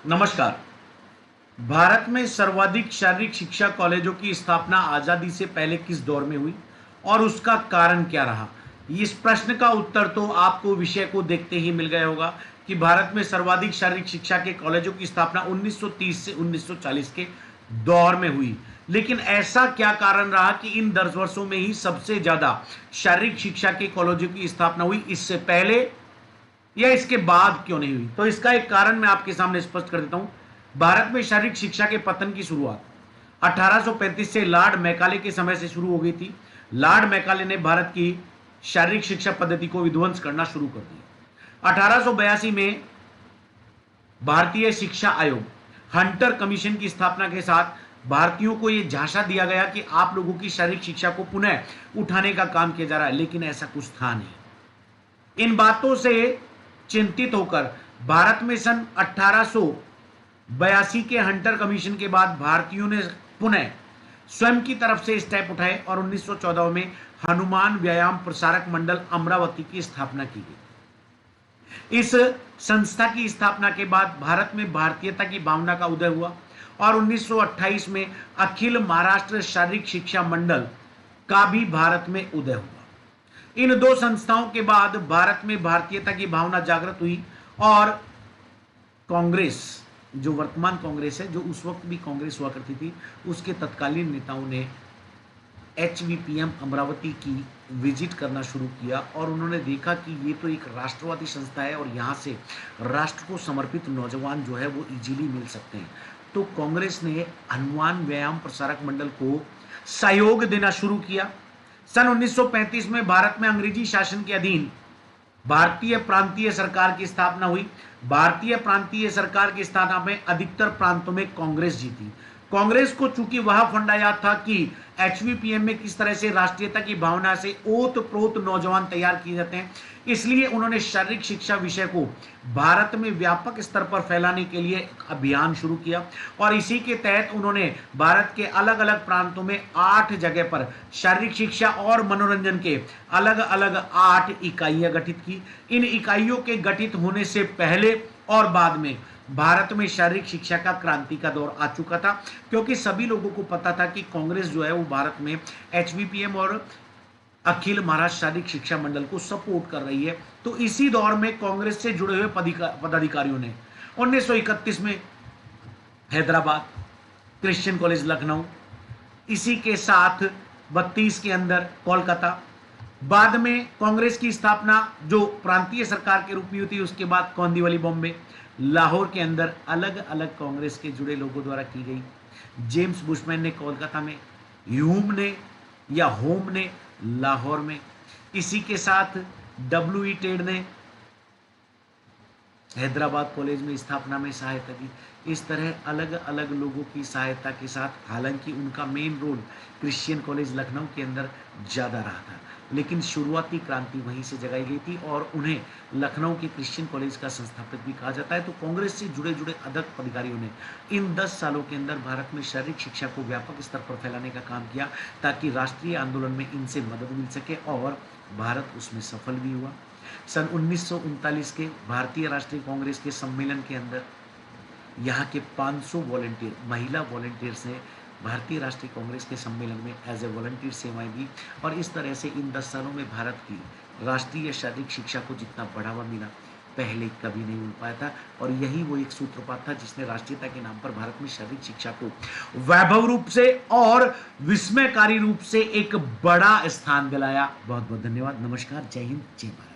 नमस्कार। भारत में सर्वाधिक शारीरिक शिक्षा कॉलेजों की स्थापना आजादी से पहले किस दौर में हुई और उसका कारण क्या रहा? इस प्रश्न का उत्तर तो आपको विषय को देखते ही मिल गया होगा कि भारत में सर्वाधिक शारीरिक शिक्षा के कॉलेजों की स्थापना 1930 से 1940 के दौर में हुई। लेकिन ऐसा क्या कारण रहा कि इन 10 वर्षों में ही सबसे ज्यादा शारीरिक शिक्षा के कॉलेजों की स्थापना हुई? इससे पहले या इसके बाद क्यों नहीं हुई? तो इसका एक कारण मैं आपके सामने स्पष्ट कर देता हूं। भारत में शारीरिक शिक्षा के पतन की शुरुआत 1835 से लॉर्ड मैकाले के समय से शुरू हो गई थी। लॉर्ड मैकाले ने भारत की शारीरिक शिक्षा पद्धति को विध्वंस करना शुरू कर दिया। 1882 में भारतीय शिक्षा आयोग हंटर कमीशन की स्थापना के साथ भारतीयों को यह झांसा दिया गया कि आप लोगों की शारीरिक शिक्षा को पुनः उठाने का काम किया जा रहा है, लेकिन ऐसा कुछ था नहीं। इन बातों से चिंतित होकर भारत में सन 1882 के हंटर कमीशन के बाद भारतीयों ने पुनः स्वयं की तरफ से स्टेप उठाए और 1914 में हनुमान व्यायाम प्रसारक मंडल अमरावती की स्थापना की गई। इस संस्था की स्थापना के बाद भारत में भारतीयता की भावना का उदय हुआ और 1928 में अखिल महाराष्ट्र शारीरिक शिक्षा मंडल का भी भारत में उदय हुआ। इन दो संस्थाओं के बाद भारत में भारतीयता की भावना जागृत हुई और कांग्रेस, जो वर्तमान कांग्रेस है, जो उस वक्त भी कांग्रेस हुआ करती थी, उसके तत्कालीन नेताओं ने एचवीपीएम अमरावती की विजिट करना शुरू किया और उन्होंने देखा कि ये तो एक राष्ट्रवादी संस्था है और यहाँ से राष्ट्र को समर्पित नौजवान जो है वो इजीली मिल सकते हैं। तो कांग्रेस ने हनुमान व्यायाम प्रसारक मंडल को सहयोग देना शुरू किया। सन 1935 में भारत में अंग्रेजी शासन के अधीन भारतीय प्रांतीय सरकार की स्थापना हुई। भारतीय प्रांतीय सरकार की स्थापना में अधिकतर प्रांतों में कांग्रेस जीती। कांग्रेस को चूंकि वह फंडा याद था कि एचवीपीएम में किस तरह से राष्ट्रीयता की भावना से ओत प्रोत नौजवान तैयार किए जाते हैं, इसलिए उन्होंने शारीरिक शिक्षा विषय को भारत में व्यापक स्तर पर फैलाने के लिए एक अभियान शुरू किया और इसी के तहत उन्होंने भारत के अलग अलग प्रांतों में 8 जगह पर शारीरिक शिक्षा और मनोरंजन के अलग अलग 8 इकाइयां गठित की। इन इकाइयों के गठित होने से पहले और बाद में भारत में शारीरिक शिक्षा का क्रांति का दौर आ चुका था, क्योंकि सभी लोगों को पता था कि कांग्रेस जो है वो भारत में एचवीपीएम और अखिल महाराष्ट्र शारीरिक शिक्षा मंडल को सपोर्ट कर रही है। तो इसी दौर में कांग्रेस से जुड़े हुए पदाधिकारियों ने 1931 में हैदराबाद, क्रिश्चियन कॉलेज लखनऊ, इसी के साथ 32 के अंदर कोलकाता, बाद में कांग्रेस की स्थापना जो प्रांतीय सरकार के रूप में हुई थी, उसके बाद कोंदिवली बॉम्बे, लाहौर के अंदर अलग अलग कांग्रेस के जुड़े लोगों द्वारा की गई। जेम्स बुशमैन ने कोलकाता में, ह्यूम ने या होम ने लाहौर में, इसी के साथ डब्ल्यू टेड ने हैदराबाद कॉलेज में स्थापना में सहायता की। इस तरह अलग अलग लोगों की सहायता के साथ, हालांकि उनका main role Christian College Lucknow के अंदर ज़्यादा रहा था, लेकिन शुरुआती क्रांति वहीं से जगाई गई थी और उन्हें लखनऊ के क्रिश्चियन कॉलेज का संस्थापक भी कहा जाता है। तो कांग्रेस से जुड़े जुड़े अधिक अधिकारियों ने इन 10 सालों के अंदर भारत में शारीरिक शिक्षा को व्यापक स्तर पर फैलाने का काम किया ताकि राष्ट्रीय आंदोलन में इनसे मदद मिल सके और भारत उसमें सफल भी हुआ। सन 1939 के भारतीय राष्ट्रीय कांग्रेस के सम्मेलन के अंदर यहाँ के 500 वॉलंटियर महिला वॉलंटियर्स ने भारतीय राष्ट्रीय कांग्रेस के सम्मेलन में एज ए वॉलंटियर सेवाएं दी और इस तरह से इन 10 सालों में भारत की राष्ट्रीय शारीरिक शिक्षा को जितना बढ़ावा मिला पहले कभी नहीं मिल पाया था। और यही वो एक सूत्रपात था जिसने राष्ट्रीयता के नाम पर भारत में शारीरिक शिक्षा को वैभव रूप से और विस्मयकारी रूप से एक बड़ा स्थान दिलाया। बहुत बहुत धन्यवाद। नमस्कार, जय हिंद, जय भारत।